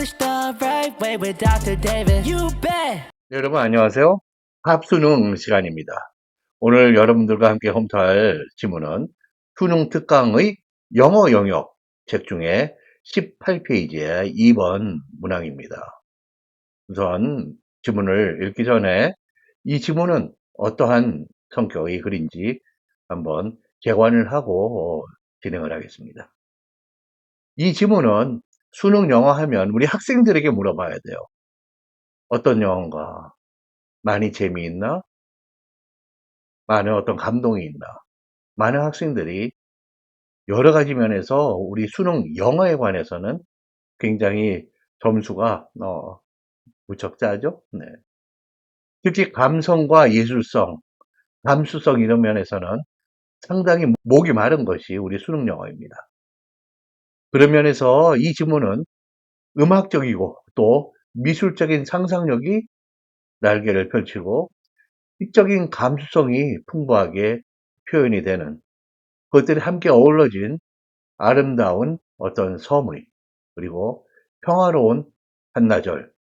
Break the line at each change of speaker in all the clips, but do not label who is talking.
English the right way with Dr. David. You bet.
네, 여러분 안녕하세요. 합수능 시간입니다. 오늘 여러분들과 함께 홈트할 지문은 수능 특강의 영어 영역 책 중에 18페이지의 2번 문항입니다. 우선 지문을 읽기 전에 이 지문은 어떠한 성격의 글인지 한번 개관을 하고 진행을 하겠습니다. 이 지문은 수능 영어 하면 우리 학생들에게 물어봐야 돼요. 어떤 영어인가? 많이 재미있나? 많은 어떤 감동이 있나? 많은 학생들이 여러 가지 면에서 우리 수능 영어에 관해서는 굉장히 점수가 무척 짜죠? 네. 특히 감성과 예술성, 감수성 이런 면에서는 상당히 목이 마른 것이 우리 수능 영어입니다. 그런 면에서 이 지문은 음악적이고 또 미술적인 상상력이 날개를 펼치고 시적인 감수성이 풍부하게 표현이 되는 그것들이 함께 어우러진 아름다운 어떤 섬의 그리고 평화로운 한나절을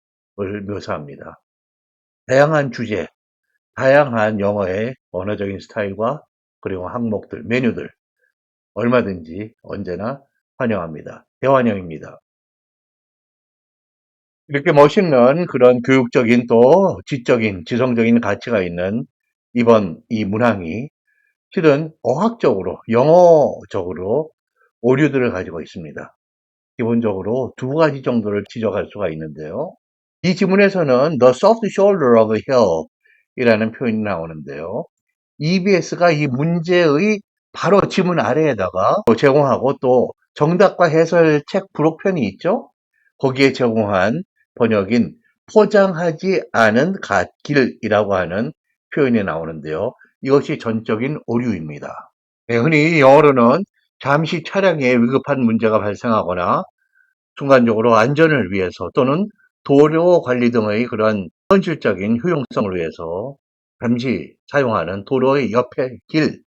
묘사합니다. 다양한 주제, 다양한 영어의 언어적인 스타일과 그리고 항목들, 메뉴들 얼마든지 언제나 환영합니다. 대환영입니다. 이렇게 멋있는 그런 교육적인 또 지적인, 지성적인 가치가 있는 이번 이 문항이 실은 어학적으로, 영어적으로 오류들을 가지고 있습니다. 기본적으로 두 가지 정도를 지적할 수가 있는데요. 이 지문에서는 the soft shoulder of a hill 이라는 표현이 나오는데요. EBS가 이 문제의 바로 지문 아래에다가 제공하고 또 정답과 해설책 부록편이 있죠. 거기에 제공한 번역인 포장하지 않은 갓길이라고 하는 표현이 나오는데요. 이것이 전적인 오류입니다. 네, 흔히 영어로는 잠시 차량에 위급한 문제가 발생하거나 순간적으로 안전을 위해서 또는 도로 관리 등의 그런 현실적인 효용성을 위해서 잠시 사용하는 도로의 옆에 길,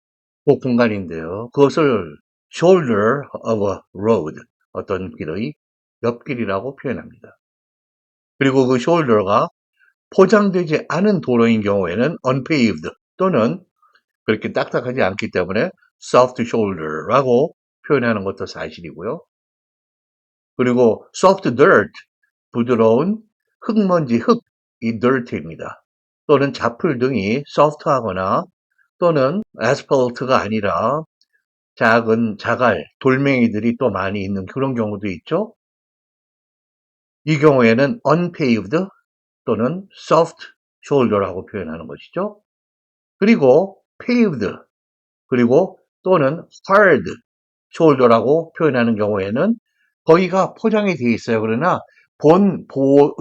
그 공간인데요. 그것을 shoulder of a road, 어떤 길의 옆길이라고 표현합니다. 그리고 그 shoulder가 포장되지 않은 도로인 경우에는 unpaved 또는 그렇게 딱딱하지 않기 때문에 soft shoulder라고 표현하는 것도 사실이고요. 그리고 soft dirt, 부드러운 흙먼지, 흙이 dirt입니다. 또는 자풀 등이 soft하거나 또는 asphalt가 아니라 작은 자갈, 돌멩이들이 또 많이 있는 그런 경우도 있죠. 이 경우에는 unpaved 또는 soft shoulder라고 표현하는 것이죠. 그리고 paved, 그리고 또는 hard shoulder라고 표현하는 경우에는 거기가 포장이 되어 있어요. 그러나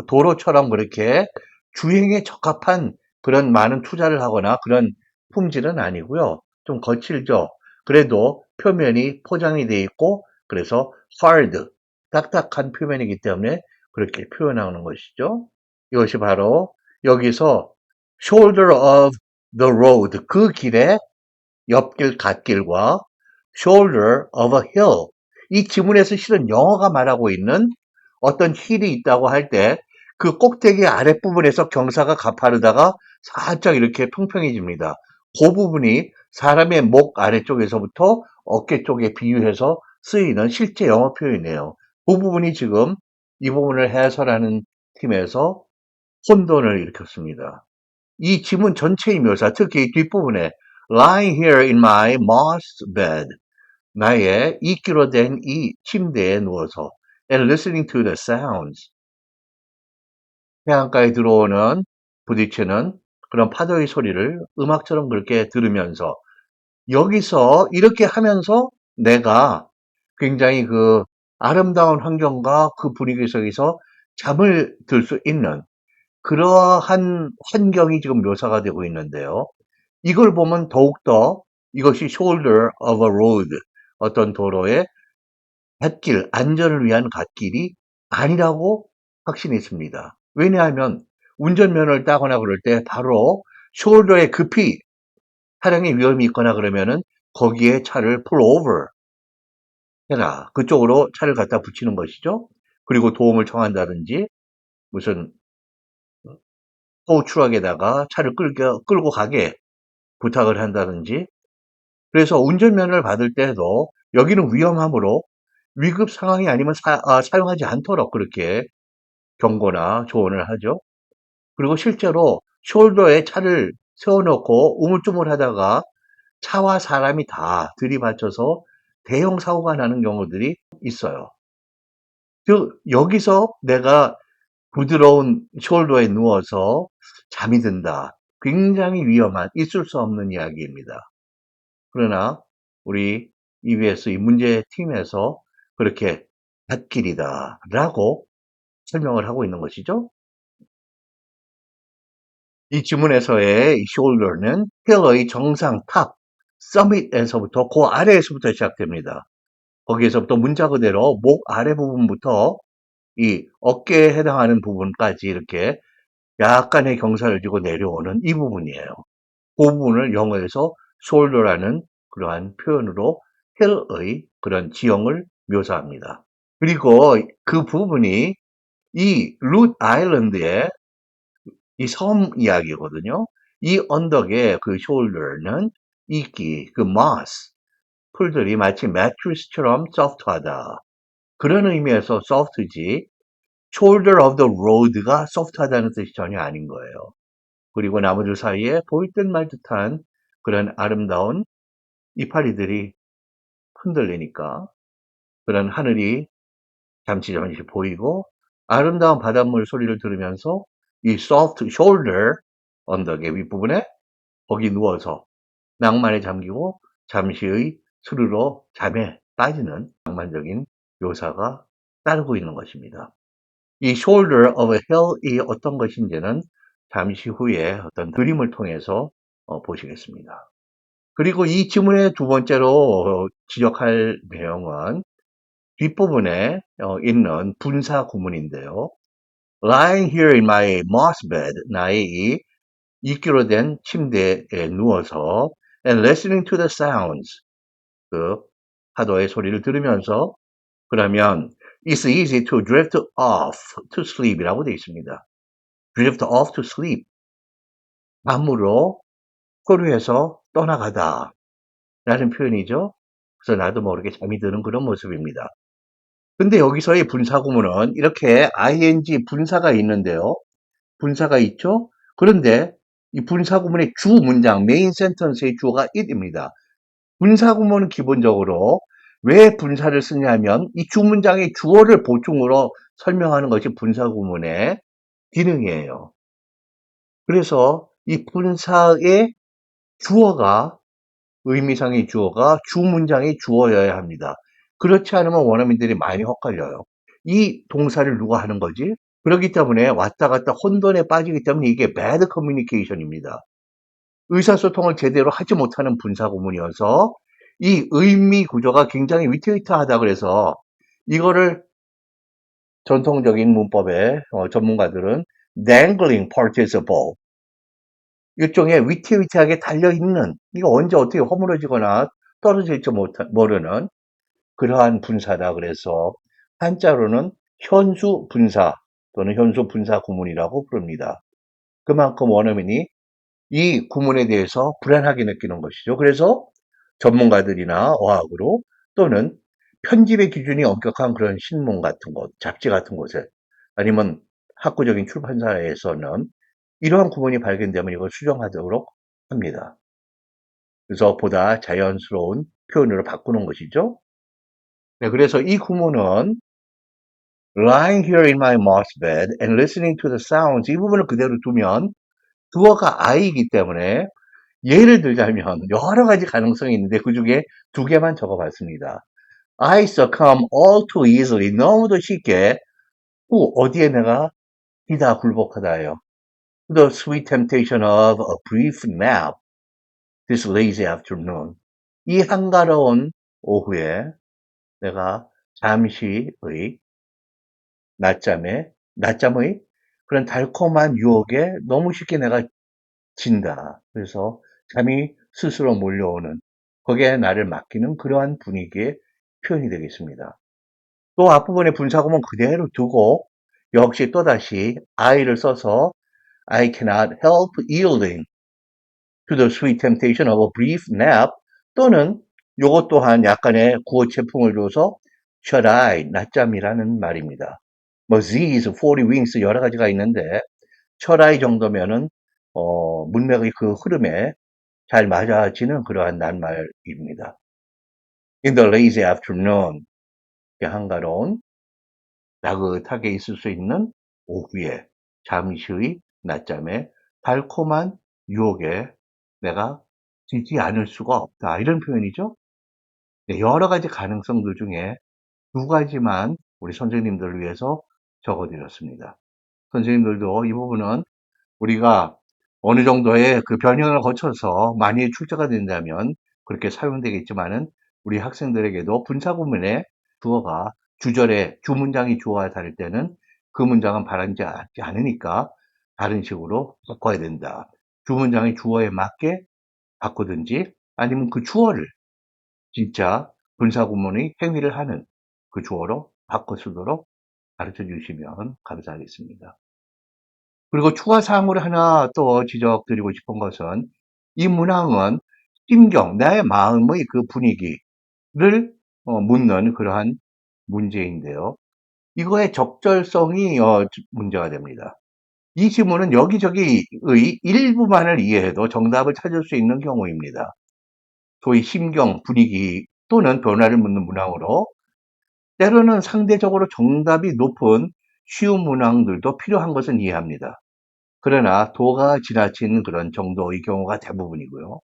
도로처럼 그렇게 주행에 적합한 그런 많은 투자를 하거나 그런 품질은 아니고요. 좀 거칠죠. 그래도 표면이 포장이 되어 있고 그래서 hard, 딱딱한 표면이기 때문에 그렇게 표현하는 것이죠. 이것이 바로 여기서 shoulder of the road, 그 길의 옆길, 갓길과 shoulder of a hill, 이 지문에서 실은 영어가 말하고 있는 어떤 힐이 있다고 할 때 그 꼭대기 아랫부분에서 경사가 가파르다가 살짝 이렇게 평평해집니다. 그 부분이 사람의 목 아래쪽에서부터 어깨 쪽에 비유해서 쓰이는 실제 영어 표현이에요. 그 부분이 지금 이 부분을 해설하는 팀에서 혼돈을 일으켰습니다. 이 지문 전체의 묘사, 특히 뒷부분에 lying here in my moss bed, 나의 이끼로 된 이 침대에 누워서 and listening to the sounds, 해안가에 들어오는 부딪히는 그런 파도의 소리를 음악처럼 그렇게 들으면서 여기서 이렇게 하면서 내가 굉장히 그 아름다운 환경과 그 분위기 속에서 잠을 들 수 있는 그러한 환경이 지금 묘사가 되고 있는데요. 이걸 보면 더욱더 이것이 shoulder of a road, 어떤 도로의 갓길, 안전을 위한 갓길이 아니라고 확신이 있습니다. 왜냐하면 운전면허를 따거나 그럴 때 바로 shoulder에 급히 차량의 위험이 있거나 그러면은 거기에 차를 pull over 해라. 그쪽으로 차를 갖다 붙이는 것이죠. 그리고 도움을 청한다든지 무슨 토우트럭에다가 차를 끌고 가게 부탁을 한다든지 그래서 운전면허를 받을 때도 여기는 위험하므로 위급 상황이 아니면 사용하지 않도록 그렇게 경고나 조언을 하죠. 그리고 실제로 숄더에 차를 세워놓고 우물쭈물하다가 차와 사람이 다 들이받쳐서 대형 사고가 나는 경우들이 있어요. 즉 여기서 내가 부드러운 숄더에 누워서 잠이 든다. 굉장히 위험한 있을 수 없는 이야기입니다. 그러나 우리 EBS 이 문제팀에서 그렇게 갓길이다라고 설명을 하고 있는 것이죠. 이 지문에서의 이 shoulder는 힐의 정상 탑, summit에서부터 그 아래에서부터 시작됩니다. 거기에서부터 문자 그대로 목 아래 부분부터 이 어깨에 해당하는 부분까지 이렇게 약간의 경사를 지고 내려오는 이 부분이에요. 그 부분을 영어에서 shoulder라는 그러한 표현으로 힐의 그런 지형을 묘사합니다. 그리고 그 부분이 이 룻 아일랜드의 이 섬 이야기거든요. 이 언덕의 그 shoulder는 이끼, 그 moss, 풀들이 마치 매트리스처럼 소프트하다. 그런 의미에서 soft지 shoulder of the road가 soft하다는 뜻이 전혀 아닌 거예요. 그리고 나무들 사이에 보일 듯 말 듯한 그런 아름다운 이파리들이 흔들리니까 그런 하늘이 잠시 보이고 아름다운 바닷물 소리를 들으면서 이 soft shoulder 언덕의 윗부분에 거기 누워서 낭만에 잠기고 잠시의 스르르 잠에 빠지는 낭만적인 묘사가 따르고 있는 것입니다. 이 shoulder of a hill이 어떤 것인지는 잠시 후에 어떤 그림을 통해서 보시겠습니다. 그리고 이 지문의 두 번째로 지적할 내용은 뒷부분에 있는 분사 구문인데요. Lying here in my moss bed, 나의 이 이끼로 된 침대에 누워서 and listening to the sounds, 그 파도의 소리를 들으면서 그러면 it's easy to drift off to sleep이라고 되어 있습니다. drift off to sleep, 밤으로 포류해서 떠나가다 라는 표현이죠. 그래서 나도 모르게 잠이 드는 그런 모습입니다. 근데 여기서의 분사구문은 이렇게 ing 분사가 있는데요. 분사가 있죠. 그런데 이 분사구문의 주 문장, 메인 센턴스의 주어가 it입니다. 분사구문은 기본적으로 왜 분사를 쓰냐면 이 주문장의 주어를 보충으로 설명하는 것이 분사구문의 기능이에요. 그래서 이 분사의 주어가 의미상의 주어가 주문장의 주어여야 합니다. 그렇지 않으면 원어민들이 많이 헷갈려요. 이 동사를 누가 하는 거지? 그렇기 때문에 왔다 갔다 혼돈에 빠지기 때문에 이게 bad communication입니다. 의사소통을 제대로 하지 못하는 분사구문이어서 이 의미 구조가 굉장히 위태위태하다 그래서 이거를 전통적인 문법의 전문가들은 dangling participle, 일종의 위태위태하게 달려있는, 이거 언제 어떻게 허물어지거나 떨어질지 모르는 그러한 분사다 그래서 한자로는 현수 분사 또는 현수 분사 구문이라고 부릅니다. 그만큼 원어민이 이 구문에 대해서 불안하게 느끼는 것이죠. 그래서 전문가들이나 어학으로 또는 편집의 기준이 엄격한 그런 신문 같은 곳, 잡지 같은 곳에 아니면 학구적인 출판사에서는 이러한 구문이 발견되면 이걸 수정하도록 합니다. 그래서 보다 자연스러운 표현으로 바꾸는 것이죠. 네, 그래서 이 구문은 lying here in my moss bed and listening to the sounds, 이 부분을 그대로 두면 주어가 I이기 때문에 예를 들자면 여러 가지 가능성이 있는데 그 중에 두 개만 적어봤습니다. I succumb all too easily, 너무도 쉽게 어디에 내가 기다 굴복하다예요. The sweet temptation of a brief nap this lazy afternoon. 이 한가로운 오후에 내가 잠시의 낮잠의 그런 달콤한 유혹에 너무 쉽게 내가 진다. 그래서 잠이 스스로 몰려오는 거기에 나를 맡기는 그러한 분위기의 표현이 되겠습니다. 또 앞부분에 분사구문 그대로 두고 역시 또다시 I를 써서 I cannot help yielding to the sweet temptation of a brief nap 또는 요것 또한 약간의 구어 체풍을 줘서 shall I, 낮잠이라는 말입니다. 뭐 these, 40 wings 여러 가지가 있는데 shall I 정도면은 문맥의 그 흐름에 잘 맞아지는 그러한 낱말입니다. In the lazy afternoon, 한가로운 나긋하게 있을 수 있는 오후에 잠시의 낮잠에 달콤한 유혹에 내가 지지 않을 수가 없다. 이런 표현이죠. 네, 여러 가지 가능성들 중에 두 가지만 우리 선생님들을 위해서 적어드렸습니다. 선생님들도 이 부분은 우리가 어느 정도의 그 변형을 거쳐서 많이 출제가 된다면 그렇게 사용되겠지만은 우리 학생들에게도 분사구문의 주어가 주절에 주문장이 주어와 다를 때는 그 문장은 바라지 않으니까 다른 식으로 바꿔야 된다. 주문장의 주어에 맞게 바꾸든지 아니면 그 주어를 진짜 분사구문의 행위를 하는 그 주어로 바꿔 쓰도록 가르쳐 주시면 감사하겠습니다. 그리고 추가 사항으로 하나 또 지적드리고 싶은 것은 이 문항은 심경, 나의 마음의 그 분위기를 묻는 그러한 문제인데요. 이거의 적절성이 문제가 됩니다. 이 지문은 여기저기의 일부만을 이해해도 정답을 찾을 수 있는 경우입니다. 소위 심경, 분위기 또는 변화를 묻는 문항으로 때로는 상대적으로 정답이 높은 쉬운 문항들도 필요한 것은 이해합니다. 그러나 도가 지나친 그런 정도의 경우가 대부분이고요.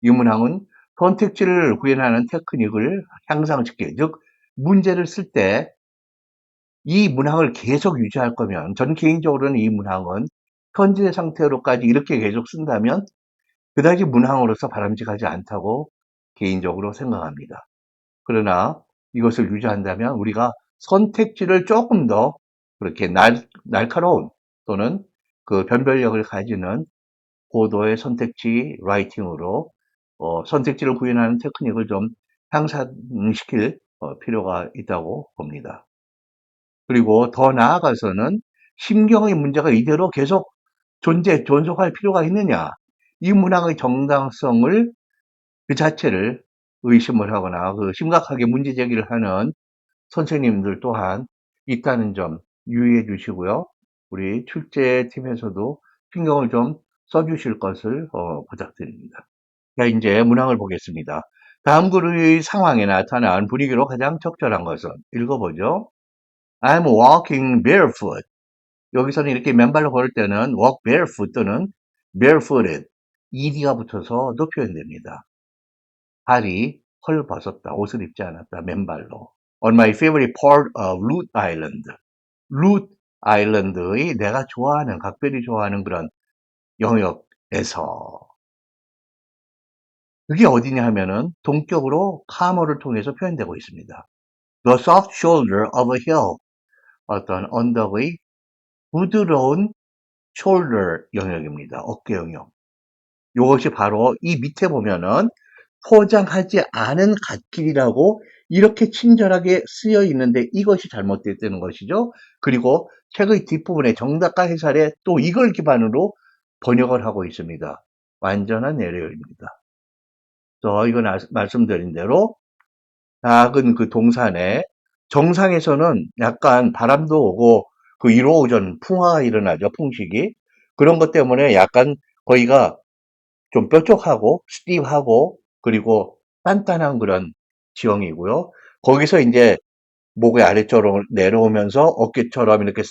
이 문항은 선택지를 구현하는 테크닉을 향상시켜, 즉 문제를 쓸 때 이 문항을 계속 유지할 거면 전 개인적으로는 이 문항은 현재 상태로까지 이렇게 계속 쓴다면 그다지 문항으로서 바람직하지 않다고 개인적으로 생각합니다. 그러나 이것을 유지한다면 우리가 선택지를 조금 더 그렇게 날카로운 또는 그 변별력을 가지는 고도의 선택지 라이팅으로 선택지를 구현하는 테크닉을 좀 향상시킬 필요가 있다고 봅니다. 그리고 더 나아가서는 심경의 문제가 이대로 계속 존속할 필요가 있느냐. 이 문항의 정당성을 그 자체를 의심을 하거나 그 심각하게 문제 제기를 하는 선생님들 또한 있다는 점 유의해 주시고요. 우리 출제팀에서도 신경을 좀 써주실 것을 부탁드립니다. 자, 이제 문항을 보겠습니다. 다음 글의 상황에 나타난 분위기로 가장 적절한 것은 읽어보죠. I'm walking barefoot. 여기서는 이렇게 맨발로 걸을 때는 walk barefoot 또는 barefooted ed가 붙어서도 표현됩니다. 발이 헐벗었다. 옷을 입지 않았다. 맨발로. On my favorite part of Root Island. Root Island의 내가 좋아하는, 각별히 좋아하는 그런 영역에서. 그게 어디냐 하면은 동격으로 카머를 통해서 표현되고 있습니다. The soft shoulder of a hill. 어떤 언덕의 부드러운 shoulder 영역입니다. 어깨 영역. 이것이 바로 이 밑에 보면은 포장하지 않은 갓길이라고 이렇게 친절하게 쓰여 있는데 이것이 잘못됐다는 것이죠. 그리고 책의 뒷부분에 정답과 해설에 또 이걸 기반으로 번역을 하고 있습니다. 완전한 에러입니다. 이건 말씀드린 대로 작은 그 동산에 정상에서는 약간 바람도 오고 그 이로오전 풍화가 일어나죠. 풍식이. 그런 것 때문에 약간 거기가 좀 뾰족하고 스티브하고 그리고 단단한 그런 지형이고요. 거기서 이제 목의 아래쪽으로 내려오면서 어깨처럼 이렇게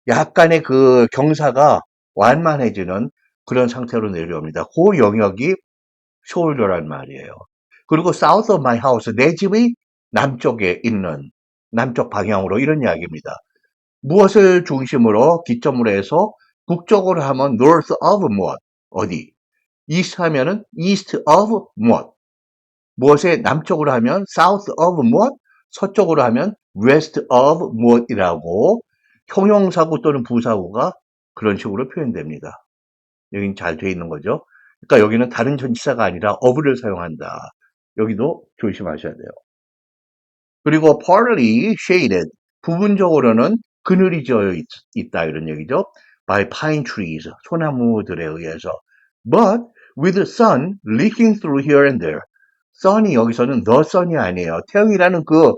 약간의 그 경사가 완만해지는 그런 상태로 내려옵니다. 그 영역이 shoulder란 말이에요. 그리고 south of my house, 내 집의 남쪽에 있는 남쪽 방향으로 이런 이야기입니다. 무엇을 중심으로 기점으로 해서 북쪽으로 하면 north of 무엇, 어디, east 하면은 east of 무엇, 무엇의 남쪽으로 하면 south of 무엇, 서쪽으로 하면 west of 무엇이라고 형용사구 또는 부사구가 그런 식으로 표현됩니다. 여기는 잘 돼 있는 거죠. 그러니까 여기는 다른 전치사가 아니라 of를 사용한다. 여기도 조심하셔야 돼요. 그리고 partly shaded, 부분적으로는 그늘이 져 있다 이런 얘기죠. by pine trees, 소나무들에 의해서. But with the sun leaking through here and there. sun이 여기서는 the sun이 아니에요. 태양이라는 그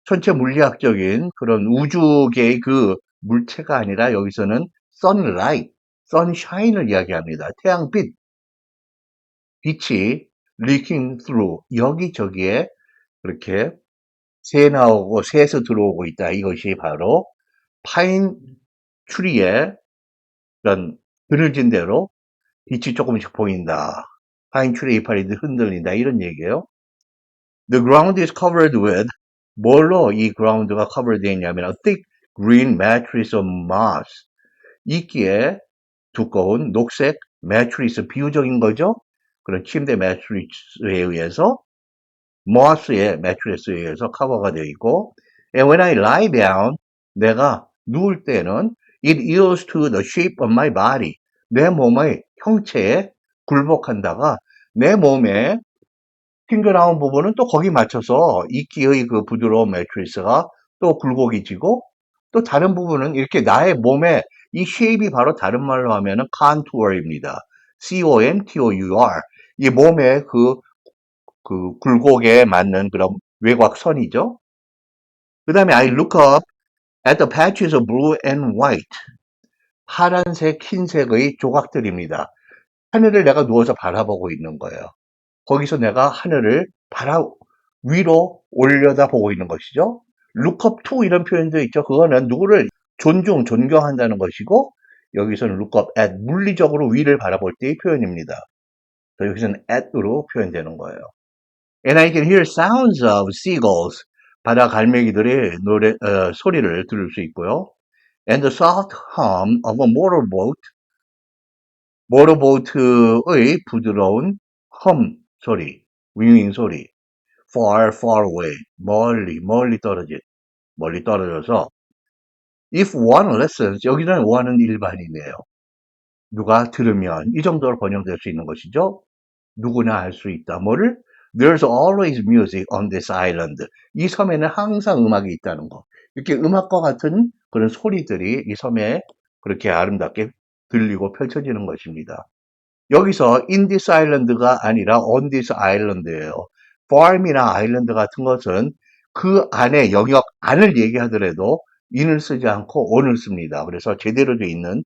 천체 물리학적인 그런 우주계의 그 물체가 아니라 여기서는 sunlight, sunshine을 이야기합니다. 태양빛, 빛이 leaking through, 여기저기에 그렇게 새 나오고 새에서 들어오고 있다. 이것이 바로 파인 추리의 그런 그늘진 대로 빛이 조금씩 보인다. 파인 추리 이파리 흔들린다. 이런 얘기예요. The ground is covered with, 뭘로 이 ground가 covered 되어 있냐면 a thick green matrix of moss. 이끼에 두꺼운 녹색 매트리스, 비유적인 거죠. 그런 침대 매트리스에 의해서 moss의 매트리스에 의해서 커버가 되어 있고, and when I lie down, 내가 누울 때는 it yields to the shape of my body. 내 몸의 형체에 굴복한다가 내 몸에 튕겨나온 부분은 또 거기 맞춰서 이끼의 그 부드러운 매트리스가 또 굴곡이지고, 또 다른 부분은 이렇게 나의 몸에 이 쉐입이 바로 다른 말로 하면은 contour입니다. C-O-N-T-O-U-R. 이 몸의 그 굴곡에 맞는 그런 외곽선이죠. 그 다음에 I look up at the patches of blue and white. 파란색, 흰색의 조각들입니다. 하늘을 내가 누워서 바라보고 있는 거예요. 거기서 내가 하늘을 위로 올려다 보고 있는 것이죠. look up to 이런 표현도 있죠. 그거는 누구를 존경한다는 것이고, 여기서는 look up at, 물리적으로 위를 바라볼 때의 표현입니다. 여기서는 at으로 표현되는 거예요. And I can hear sounds of seagulls. 바다 갈매기들의 소리를 들을 수 있고요. And the soft hum of a motorboat. 모터보트의 부드러운 험 소리, 윙윙 소리. Far, far away. 멀리 떨어져서. If one listens, 여기는 one은 일반이네요. 누가 들으면 이 정도로 번역될 수 있는 것이죠. 누구나 알 수 있다. 뭐를? There's always music on this island. 이 섬에는 항상 음악이 있다는 거. 이렇게 음악과 같은 그런 소리들이 이 섬에 그렇게 아름답게 들리고 펼쳐지는 것입니다. 여기서 in this island가 아니라 on this island예요. farm이나 island 같은 것은 그 안에 영역 안을 얘기하더라도 in을 쓰지 않고 on을 씁니다. 그래서 제대로 돼 있는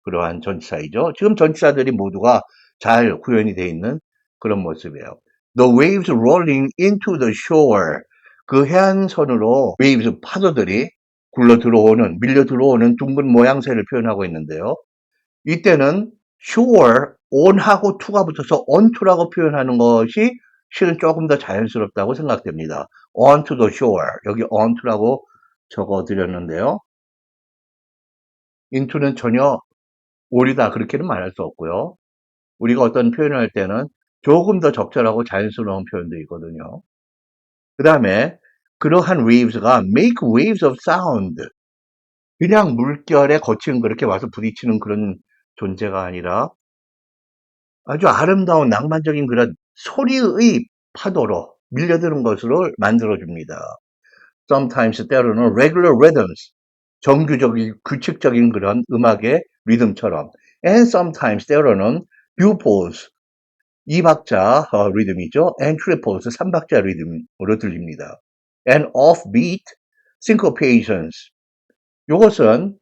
그러한 전치사이죠. 지금 전치사들이 모두가 잘 구현이 돼 있는 그런 모습이에요. The waves rolling into the shore. 그 해안선으로 waves, 파도들이 밀려 들어오는 둥근 모양새를 표현하고 있는데요. 이때는 shore, on하고 to가 붙어서 onto라고 표현하는 것이 실은 조금 더 자연스럽다고 생각됩니다. onto the shore. 여기 onto라고 적어드렸는데요. into는 전혀 오리다 그렇게는 말할 수 없고요. 우리가 어떤 표현을 할 때는 조금 더 적절하고 자연스러운 표현도 있거든요. 그 다음에 그러한 waves가 make waves of sound. 그냥 물결에 거친 그렇게 와서 부딪히는 그런 존재가 아니라 아주 아름다운 낭만적인 그런 소리의 파도로 밀려드는 것으로 만들어줍니다. Sometimes 때로는 regular rhythms. 정규적인 규칙적인 그런 음악의 리듬처럼. And sometimes 때로는 dupoles. 2박자 리듬이죠. and triples, 3박자 리듬으로 들립니다. and offbeat syncopations. 이것은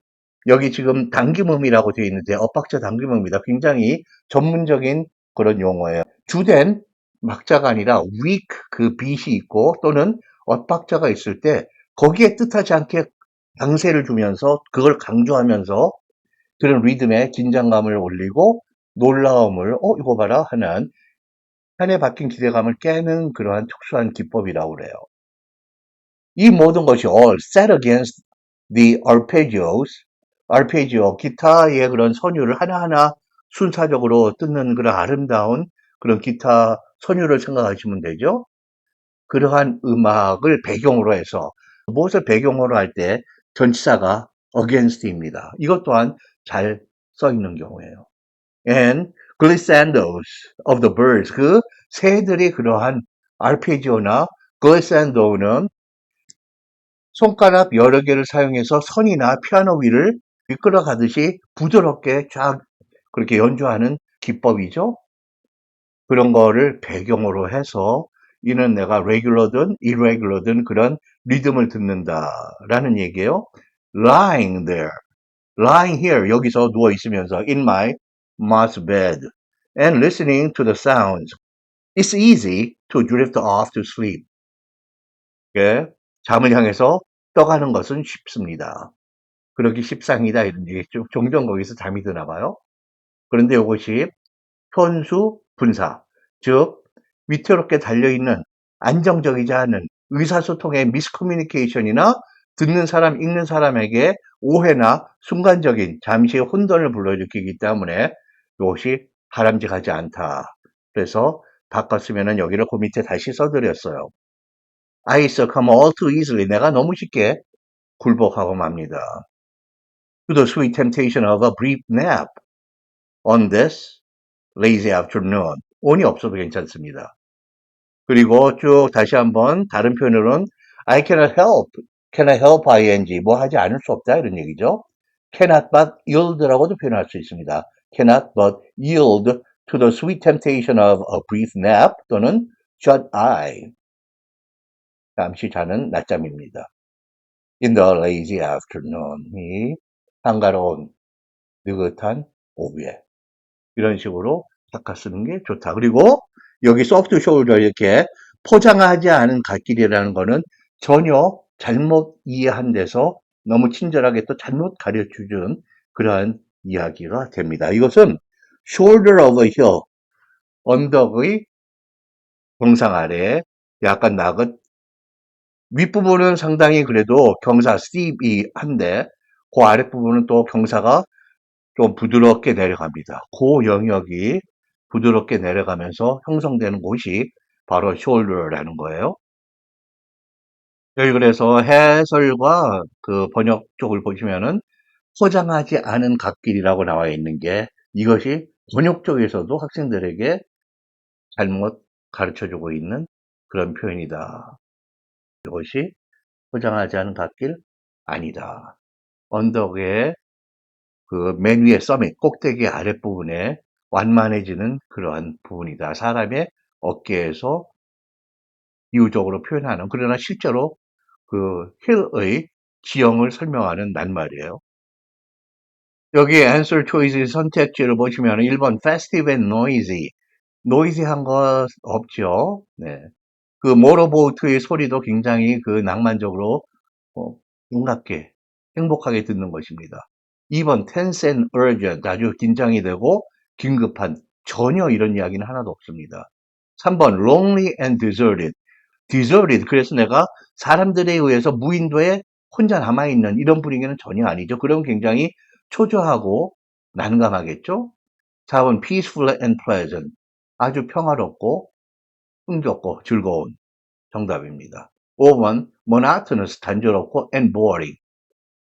여기 지금 당김음이라고 되어 있는데 엇박자 당김음입니다. 굉장히 전문적인 그런 용어예요. 주된 박자가 아니라 weak 그 beat이 있고 또는 엇박자가 있을 때 거기에 뜻하지 않게 강세를 주면서 그걸 강조하면서 그런 리듬에 긴장감을 올리고 놀라움을 이거 봐라 하는 한해 바뀐 기대감을 깨는 그러한 특수한 기법이라고 그래요. 이 모든 것이 all set against the arpeggios, arpeggio, 기타의 그런 선율을 하나하나 순차적으로 뜯는 그런 아름다운 그런 기타 선율을 생각하시면 되죠. 그러한 음악을 배경으로 해서 무엇을 배경으로 할 때 전치사가 against입니다. 이것 또한 잘 써 있는 경우예요. And glissandos of the birds. 그 새들이 그러한 arpeggio나 글리센도는 손가락 여러 개를 사용해서 선이나 피아노 위를 미끄러가듯이 부드럽게 쫙 그렇게 연주하는 기법이죠. 그런 거를 배경으로 해서 이는 내가 레귤러든 irregular든 그런 리듬을 듣는다라는 얘기예요. Lying there, lying here 여기서 누워 있으면서 in my mom's bed and listening to the sounds. It's easy to drift off to sleep. 예, 잠을 향해서 떠가는 것은 쉽습니다. 그러기 십상이다 이런 얘기 종종 거기서 잠이 드나 봐요. 그런데 이것이 현수 분사, 즉 위태롭게 달려있는 안정적이지 않은 의사소통의 미스커뮤니케이션이나 듣는 사람, 읽는 사람에게 오해나 순간적인 잠시의 혼돈을 불러일으키기 때문에 이것이 바람직하지 않다. 그래서 바꿨으면 여기를 그 밑에 다시 써드렸어요. I succumb all too easily. 내가 너무 쉽게 굴복하고 맙니다. To the sweet temptation of a brief nap on this lazy afternoon. on이 없어도 괜찮습니다. 그리고 쭉 다시 한번 다른 표현으로는 I cannot help, cannot help ing 뭐 하지 않을 수 없다 이런 얘기죠. cannot but yield라고도 표현할 수 있습니다. cannot but yield to the sweet temptation of a brief nap 또는 shut eye. 잠시 자는 낮잠입니다. In the lazy afternoon. 이 한가로운 느긋한 오후에. 이런 식으로 바꿔 쓰는 게 좋다. 그리고 여기 soft shoulder 이렇게 포장하지 않은 갓길이라는 거는 전혀 잘못 이해한 데서 너무 친절하게 또 잘못 가르쳐준 그러한 이야기가 됩니다. 이것은 shoulder of a hill, 언덕의 정상 아래 약간 나긋 윗부분은 상당히 그래도 경사 steep이 한데 그 아랫부분은 또 경사가 좀 부드럽게 내려갑니다. 그 영역이 부드럽게 내려가면서 형성되는 곳이 바로 shoulder라는 거예요. 여기 그래서 해설과 그 번역 쪽을 보시면은 포장하지 않은 갓길이라고 나와 있는 게 이것이 번역 쪽에서도 학생들에게 잘못 가르쳐주고 있는 그런 표현이다. 이것이 포장하지 않은 갓길 아니다. 언덕의 그 맨 위에 서밋, 꼭대기 아랫부분에 완만해지는 그러한 부분이다. 사람의 어깨에서 비유적으로 표현하는, 그러나 실제로 그 힐의 지형을 설명하는 낱말이에요. 여기 answer choice 선택지를 보시면 1번 festive and noisy. noisy한 것 없죠. 네. 그 모터보트의 소리도 굉장히 그 낭만적으로 반갑게 행복하게 듣는 것입니다. 2번 tense and urgent 아주 긴장이 되고 긴급한 전혀 이런 이야기는 하나도 없습니다. 3번 lonely and deserted deserted 그래서 내가 사람들에 의해서 무인도에 혼자 남아있는 이런 분위기는 전혀 아니죠. 그럼 굉장히 초조하고 난감하겠죠. 4번 peaceful and pleasant 아주 평화롭고 흥겹고 즐거운 정답입니다. 5번 monotonous 단조롭고 and boring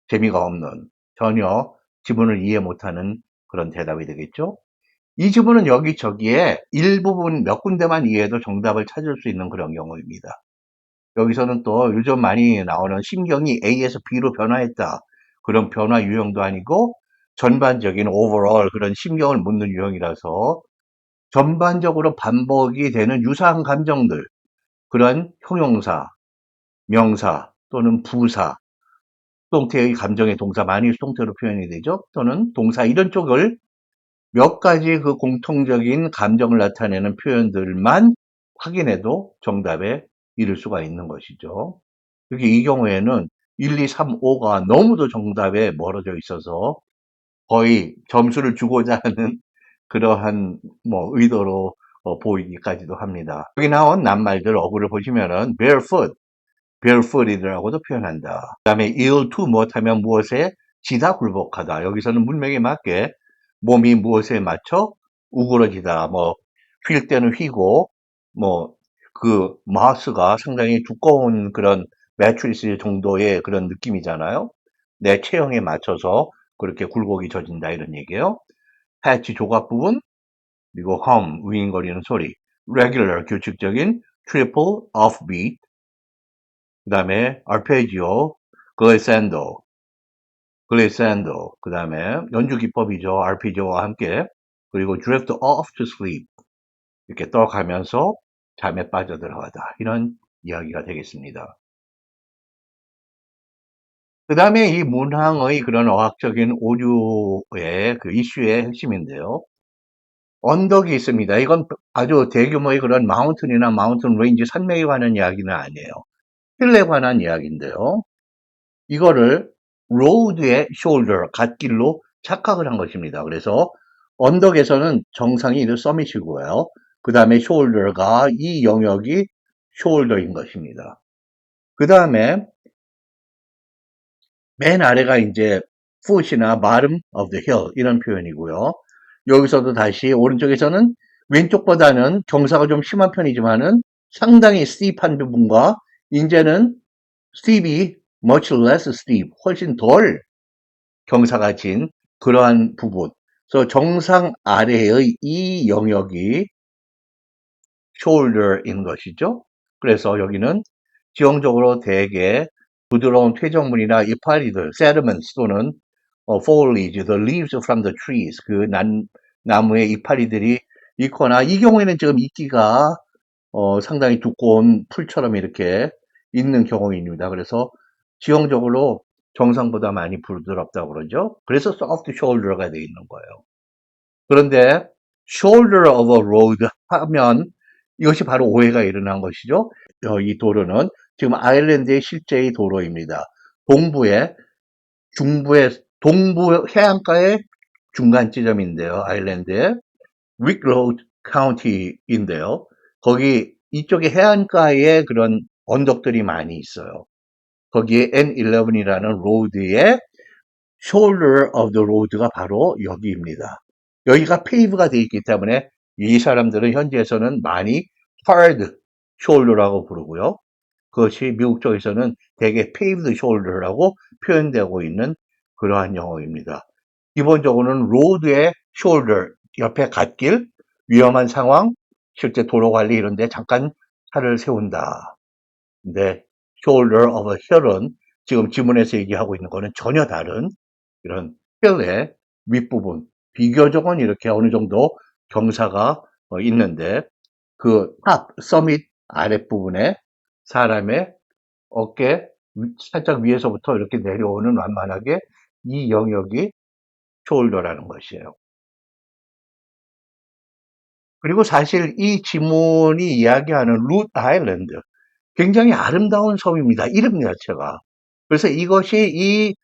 재미가 없는 전혀 지문을 이해 못하는 그런 대답이 되겠죠. 이 지문은 여기저기에 일부분 몇 군데만 이해해도 정답을 찾을 수 있는 그런 경우입니다. 여기서는 또 요즘 많이 나오는 심경이 A에서 B로 변화했다. 그런 변화 유형도 아니고 전반적인 overall 그런 심경을 묻는 유형이라서 전반적으로 반복이 되는 유사한 감정들 그런 형용사, 명사 또는 부사 수동태의 감정의 동사 많이 수동태로 표현이 되죠. 또는 동사 이런 쪽을 몇 가지 그 공통적인 감정을 나타내는 표현들만 확인해도 정답에 이를 수가 있는 것이죠. 특히 이 경우에는 1, 2, 3, 5가 너무도 정답에 멀어져 있어서 거의 점수를 주고자 하는 그러한 뭐 의도로 보이기까지도 합니다. 여기 나온 낱말들 어구를 보시면은 barefoot이라고도 표현한다. 그 다음에 ill to 못하면 무엇에 지다 굴복하다. 여기서는 문맥에 맞게 몸이 무엇에 맞춰 우그러지다. 뭐 휠 때는 휘고 뭐 그 마우스가 상당히 두꺼운 그런 매트리스 정도의 그런 느낌이잖아요. 내 체형에 맞춰서 그렇게 굴곡이 져진다 이런 얘기예요. 패치 조각 부분 그리고 hum 윙윙거리는 소리 regular 규칙적인 triple offbeat 그 다음에 arpeggio, glissando, 그 다음에 연주 기법이죠. arpeggio와 함께. 그리고 drift off to sleep. 이렇게 떠가면서 잠에 빠져들어가다. 이런 이야기가 되겠습니다. 그 다음에 이 문항의 그런 어학적인 오류의 그 이슈의 핵심인데요. 언덕이 있습니다. 이건 아주 대규모의 그런 마운틴이나 마운틴 레인지 산맥에 관한 이야기는 아니에요. 힐에 관한 이야기인데요. 이거를 로드의 숄더, 갓길로 착각을 한 것입니다. 그래서 언덕에서는 정상이 서밋이고요. 그 다음에 숄더가 이 영역이 숄더인 것입니다. 그 다음에 맨 아래가 이제 foot이나 bottom of the hill 이런 표현이고요. 여기서도 다시 오른쪽에서는 왼쪽보다는 경사가 좀 심한 편이지만은 상당히 steep한 부분과 이제는 steep이 much less steep, 훨씬 덜 경사가 진 그러한 부분. 그래서 정상 아래의 이 영역이 shoulder인 것이죠. 그래서 여기는 지형적으로 대개 부드러운 퇴적물이나 이파리들, sediments 또는 foliage, the leaves from the trees, 그 나무의 이파리들이 있거나 이 경우에는 지금 이끼가 상당히 두꺼운 풀처럼 이렇게 있는 경우입니다. 그래서 지형적으로 정상보다 많이 부드럽다고 그러죠. 그래서 soft shoulder가 되어 있는 거예요. 그런데 shoulder of a road 하면 이것이 바로 오해가 일어난 것이죠. 이 도로는 지금 아일랜드의 실제의 도로입니다. 동부의 동부 해안가의 중간 지점인데요. 아일랜드의 위클로우 카운티인데요. 거기 이쪽에 해안가에 그런 언덕들이 많이 있어요. 거기에 N11이라는 로드의 shoulder of the road가 바로 여기입니다. 여기가 페이브가 되어 있기 때문에 이 사람들은 현지에서는 많이 hard shoulder라고 부르고요. 그것이 미국 쪽에서는 대개 paved shoulder라고 표현되고 있는 그러한 용어입니다. 기본적으로는 로드의 shoulder, 옆에 갓길, 위험한 상황, 실제 도로 관리 이런 데 잠깐 차를 세운다. 근데 shoulder of a hill은 지금 지문에서 얘기하고 있는 거는 전혀 다른 이런 hill의 윗부분, 비교적은 이렇게 어느 정도 경사가 있는데 그 탑, 서밋 아랫부분에 사람의 어깨 살짝 위에서부터 이렇게 내려오는 완만하게 이 영역이 숄더라는 것이에요. 그리고 사실 이 지문이 이야기하는 룻 아일랜드 굉장히 아름다운 섬입니다. 이름 자체가. 그래서 이것이 이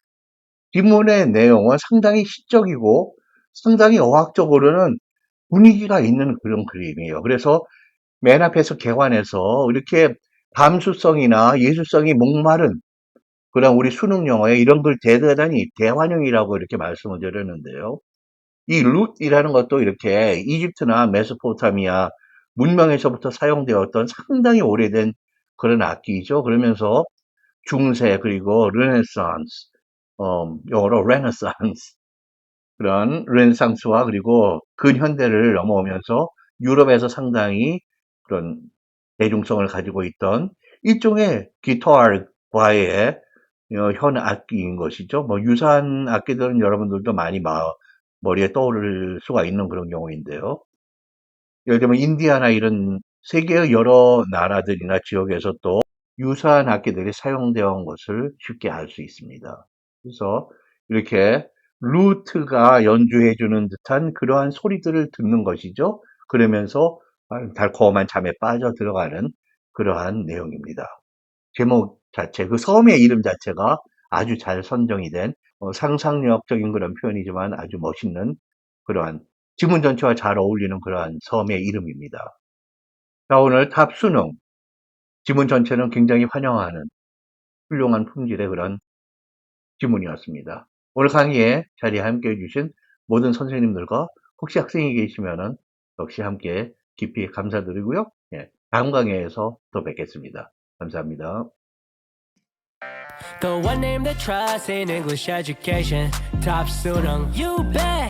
지문의 내용은 상당히 시적이고 상당히 어학적으로는 분위기가 있는 그런 그림이에요. 그래서 맨 앞에서 개관해서 이렇게 감수성이나 예술성이 목마른 그런 우리 수능 영어에 이런 걸 대단히 대환영이라고 이렇게 말씀을 드렸는데요. 이 룻이라는 것도 이렇게 이집트나 메소포타미아 문명에서부터 사용되었던 상당히 오래된 그런 악기이죠. 그러면서 중세 그리고 르네상스, 영어로 레네상스 그런 르네상스와 그리고 근현대를 넘어오면서 유럽에서 상당히 그런 대중성을 가지고 있던 일종의 기타과의 현 악기인 것이죠. 뭐 유사한 악기들은 여러분들도 많이 머리에 떠오를 수가 있는 그런 경우인데요. 예를 들면 인디아나 이런 세계의 여러 나라들이나 지역에서 또 유사한 악기들이 사용되어 온 것을 쉽게 알 수 있습니다. 그래서 이렇게 루트가 연주해주는 듯한 그러한 소리들을 듣는 것이죠. 그러면서 달콤한 잠에 빠져 들어가는 그러한 내용입니다. 제목 자체, 그 섬의 이름 자체가 아주 잘 선정이 된 상상력적인 그런 표현이지만 아주 멋있는 그러한 지문 전체와 잘 어울리는 그러한 섬의 이름입니다. 자, 오늘 탑 수능 지문 전체는 굉장히 환영하는 훌륭한 품질의 그런 지문이었습니다. 오늘 강의에 자리에 함께 해주신 모든 선생님들과 혹시 학생이 계시면은 역시 함께 깊이 감사드리고요. 예, 다음 강의에서 또 뵙겠습니다. 감사합니다.
The one name that trusts in English education. Top student, you bet.